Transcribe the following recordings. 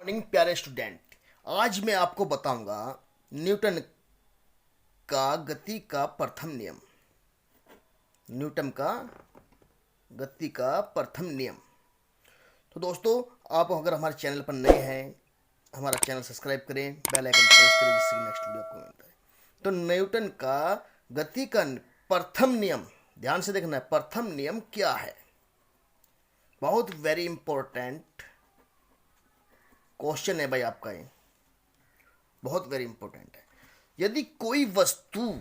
Morning प्यारे student. आज मैं आपको बताऊंगा न्यूटन का गति का प्रथम नियम। न्यूटन का गति का प्रथम नियम। तो दोस्तों, आप अगर हमारे चैनल पर नए हैं, हमारा चैनल सब्सक्राइब करें, बेल आइकन प्रेस करें, जिससे नेक्स्ट वीडियो आपको मिलता है। तो न्यूटन का गति का प्रथम नियम, ध्यान से देखना है, प्रथम नियम क्या है। बहुत वेरी इंपॉर्टेंट क्वेश्चन है भाई आपका, ये बहुत वेरी इंपॉर्टेंट है। यदि कोई वस्तु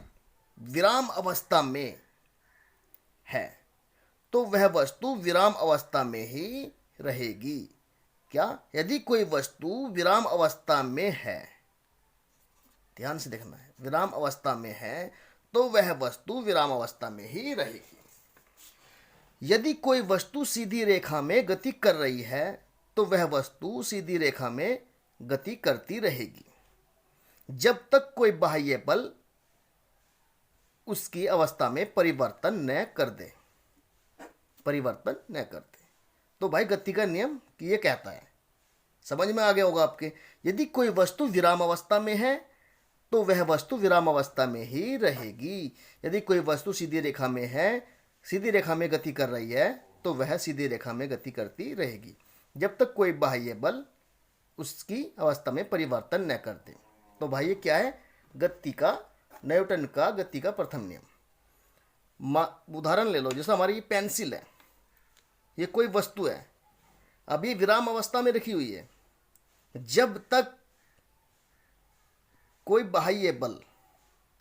विराम अवस्था में है तो वह वस्तु विराम अवस्था में ही रहेगी। क्या? यदि कोई वस्तु विराम अवस्था में है, ध्यान से देखना है, विराम अवस्था में है तो वह वस्तु विराम अवस्था में ही रहेगी। यदि कोई वस्तु सीधी रेखा में गति कर रही है तो वह वस्तु सीधी रेखा में गति करती रहेगी जब तक कोई बाह्य बल उसकी अवस्था में परिवर्तन न कर दे। तो भाई गति का नियम ये कहता है, समझ में आ गया होगा आपके। यदि कोई वस्तु विराम अवस्था में है तो वह वस्तु विराम अवस्था में ही रहेगी। यदि कोई वस्तु सीधी रेखा में है, सीधी रेखा में गति कर रही है तो वह सीधी रेखा में गति करती रहेगी जब तक कोई बाह्य बल उसकी अवस्था में परिवर्तन न कर दे। तो भाई ये क्या है? गति का, न्यूटन का गति का प्रथम नियम। उदाहरण ले लो, जैसे हमारी ये पेंसिल है, ये कोई वस्तु है, अभी विराम अवस्था में रखी हुई है। जब तक कोई बाह्य बल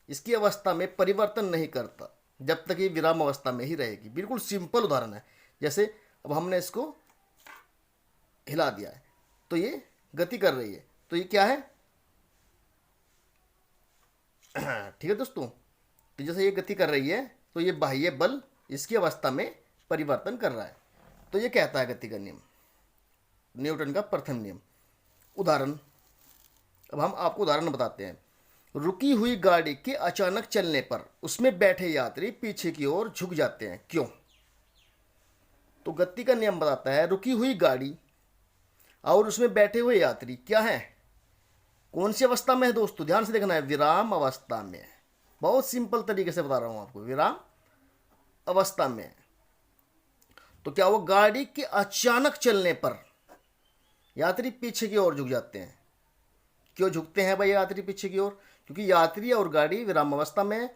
इसकी अवस्था में परिवर्तन नहीं करता, जब तक ये विराम अवस्था में ही रहेगी। बिल्कुल सिंपल उदाहरण है। जैसे अब हमने इसको हिला दिया है तो ये गति कर रही है, तो ये क्या है? ठीक है दोस्तों, तो जैसे ये गति कर रही है तो ये बाह्य बल इसकी अवस्था में परिवर्तन कर रहा है। तो ये कहता है गति का नियम, न्यूटन का प्रथम नियम। उदाहरण, अब हम आपको उदाहरण बताते हैं। रुकी हुई गाड़ी के अचानक चलने पर उसमें बैठे यात्री पीछे की ओर झुक जाते हैं, क्यों? तो गति का नियम बताता है, रुकी हुई गाड़ी और उसमें बैठे हुए यात्री क्या है, कौन सी अवस्था में है दोस्तों? ध्यान से देखना है, विराम अवस्था में है। बहुत सिंपल तरीके से बता रहा हूं आपको, विराम अवस्था में है। तो क्या वो गाड़ी के अचानक चलने पर यात्री पीछे की ओर झुक जाते हैं। क्यों झुकते हैं भाई यात्री पीछे की ओर? क्योंकि यात्री और गाड़ी विराम अवस्था में है।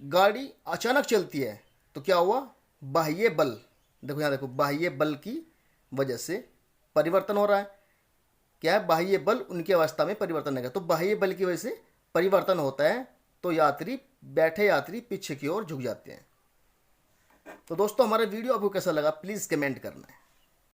गाड़ी अचानक चलती है तो क्या हुआ? बाह्य बल, देखो यहाँ देखो, बाह्य बल की वजह से परिवर्तन हो रहा है। क्या है? बाह्य बल उनकी अवस्था में परिवर्तन है। तो बाह्य बल की वजह से परिवर्तन होता है तो बैठे यात्री पीछे की ओर झुक जाते हैं। तो दोस्तों, हमारा वीडियो आपको कैसा लगा प्लीज़ कमेंट करना है।